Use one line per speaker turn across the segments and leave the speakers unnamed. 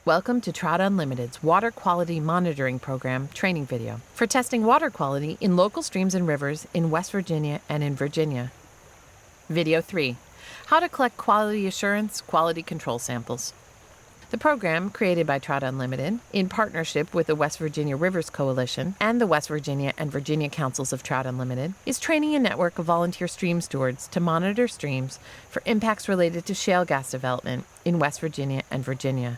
Welcome to Trout Unlimited's Water Quality Monitoring Program training video for testing water quality in local streams and rivers in West Virginia and in Virginia. Video 3. How to collect quality assurance, quality control samples. The program, created by Trout Unlimited in partnership with the West Virginia Rivers Coalition and the West Virginia and Virginia Councils of Trout Unlimited, is training a network of volunteer stream stewards to monitor streams for impacts related to shale gas development in West Virginia and Virginia.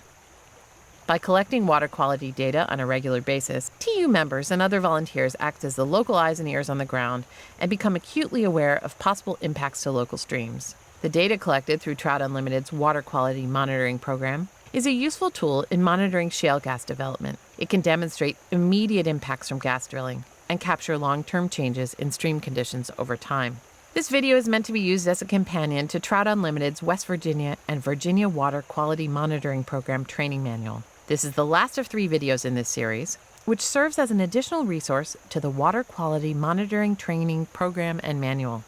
By collecting water quality data on a regular basis, TU members and other volunteers act as the local eyes and ears on the ground and become acutely aware of possible impacts to local streams. The data collected through Trout Unlimited's Water Quality Monitoring Program is a useful tool in monitoring shale gas development. It can demonstrate immediate impacts from gas drilling and capture long-term changes in stream conditions over time. This video is meant to be used as a companion to Trout Unlimited's West Virginia and Virginia Water Quality Monitoring Program training manual. This is the last of 3 videos in this series, which serves as an additional resource to the Water Quality Monitoring Training Program and Manual.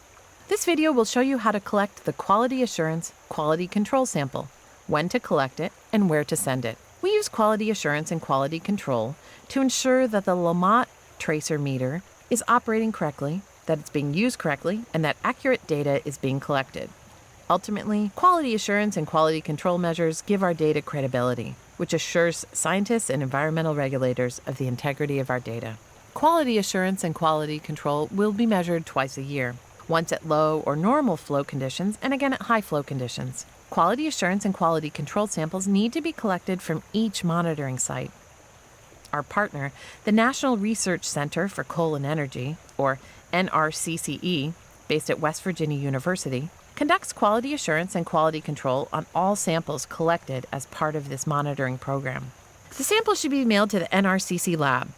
This video will show you how to collect the quality assurance, quality control sample, when to collect it, and where to send it. We use quality assurance and quality control to ensure that the Lamont tracer meter is operating correctly, that it's being used correctly, and that accurate data is being collected. Ultimately, quality assurance and quality control measures give our data credibility, which assures scientists and environmental regulators of the integrity of our data. Quality assurance and quality control will be measured twice a year, once at low or normal flow conditions and again at high flow conditions. Quality assurance and quality control samples need to be collected from each monitoring site. Our partner, the National Research Center for Coal and Energy, or NRCCE, based at West Virginia University, conducts quality assurance and quality control on all samples collected as part of this monitoring program. The samples should be mailed to the NRCC lab.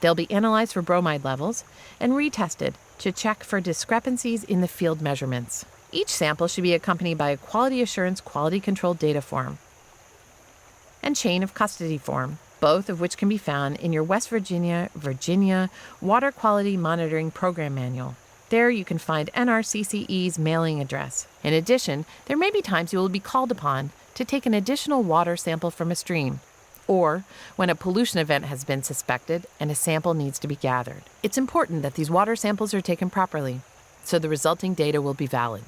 They'll be analyzed for bromide levels and retested to check for discrepancies in the field measurements. Each sample should be accompanied by a quality assurance quality control data form and chain of custody form, both of which can be found in your West Virginia Water Quality Monitoring Program Manual. There you can find NRCCE's mailing address. In addition, there may be times you will be called upon to take an additional water sample from a stream, or when a pollution event has been suspected and a sample needs to be gathered. It's important that these water samples are taken properly, so the resulting data will be valid.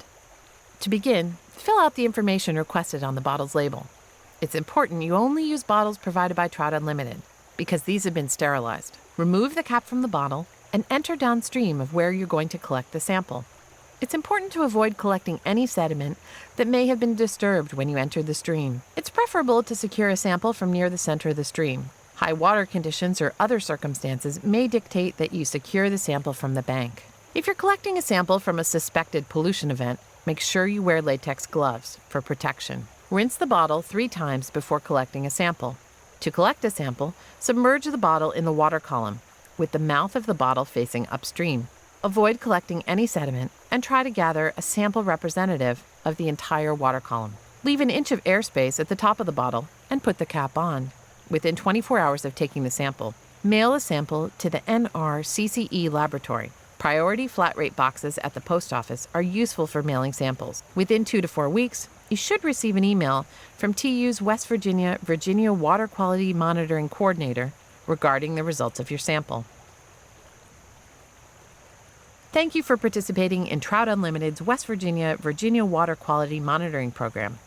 To begin, fill out the information requested on the bottle's label. It's important you only use bottles provided by Trout Unlimited, because these have been sterilized. Remove the cap from the bottle and enter downstream of where you're going to collect the sample. It's important to avoid collecting any sediment that may have been disturbed when you entered the stream. It's preferable to secure a sample from near the center of the stream. High water conditions or other circumstances may dictate that you secure the sample from the bank. If you're collecting a sample from a suspected pollution event, make sure you wear latex gloves for protection. Rinse the bottle 3 times before collecting a sample. To collect a sample, submerge the bottle in the water column, with the mouth of the bottle facing upstream. Avoid collecting any sediment and try to gather a sample representative of the entire water column. Leave an inch of airspace at the top of the bottle and put the cap on. Within 24 hours of taking the sample, mail a sample to the NRCCE laboratory. Priority flat rate boxes at the post office are useful for mailing samples. Within 2 to 4 weeks, you should receive an email from TU's West Virginia Water Quality Monitoring Coordinator regarding the results of your sample. Thank you for participating in Trout Unlimited's West Virginia Water Quality Monitoring Program.